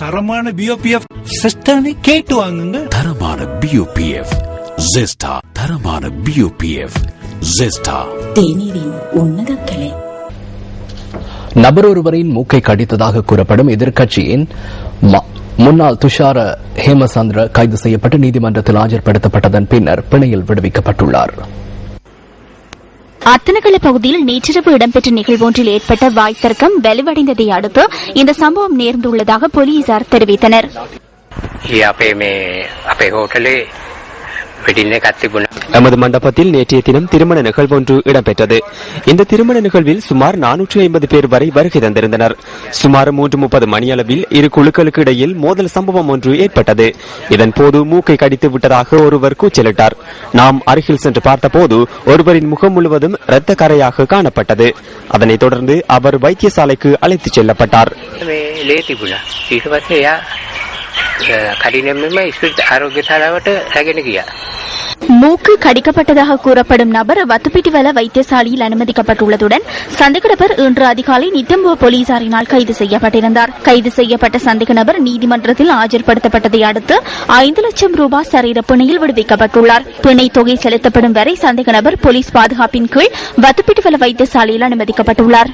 தரமான பிஓபிஎஃப் சிஸ்டனை கேட்டு வாங்குங்க. தரமான பிஓபிஎஃப் ஜெஸ்டா. தரமான பிஓபிஎஃப் ஜெஸ்டா. தேநீரின் உன்னத கிளை. நபர் ஒருவரின் மூக்கை கடித்ததாக கூறப்படும் எதிர்க்கட்சியின் முன்னாள் துஷார ஹேமசந்திர கைது செய்யப்பட்டு நீதிமன்றத்தில் ஆஜர்படுத்தப்பட்டதன் பின்னர் பிணையில் விடுவிக்கப்பட்டுள்ளார். அத்தனகல பகுதியில் நேற்றிரவு இடம்பெற்ற நிகழ்வொன்றில் ஏற்பட்ட வாய் தர்க்கம் வலுவடைந்ததை அடுத்து இந்த சம்பவம் நேர்ந்துள்ளதாக போலீசார் தெரிவித்தனர். எமது மண்டபத்தில் நேற்றைய தினம் திருமண நிகழ்வொன்று இடம்பெற்றது. இந்த திருமண நிகழ்வில் சுமார் 450 பேர் வரை வருகை தந்திருந்தனர். சுமார் 3:30 மணியளவில் இரு குழுக்களுக்கு இடையில் மோதல் சம்பவம் ஒன்று ஏற்பட்டது. இதன்போது மூக்கை கடித்து விட்டதாக ஒருவர் கூச்சலிட்டார். நாம் அருகில் சென்று பார்த்தபோது ஒருவரின் முகம் முழுவதும் இரத்த கரையாக காணப்பட்டது. அதனைத் தொடர்ந்து அவர் வைத்தியசாலைக்கு அழைத்துச் செல்லப்பட்டார். மூக்கு கடிக்கப்பட்டதாக கூறப்படும் நபர் வத்துப்பிட்டிவல வைத்தியசாலையில் அனுமதிக்கப்பட்டுள்ளதுடன் சந்தேக நபர் இன்று அதிகாலை நித்தம்புவ போலீசாரினால் கைது செய்யப்பட்டிருந்தார். கைது செய்யப்பட்ட சந்தேக நபர் நீதிமன்றத்தில் ஆஜர்படுத்தப்பட்டதை அடுத்து 5 லட்சம் ரூபாய் சரீர பிணையில் விடுவிக்கப்பட்டுள்ளார். பிணை தொகை செலுத்தப்படும் வரை சந்தேக நபர் போலீஸ் பாதுகாப்பின் கீழ் வத்துப்பிட்டிவல வைத்தியசாலையில் அனுமதிக்கப்பட்டுள்ளார்.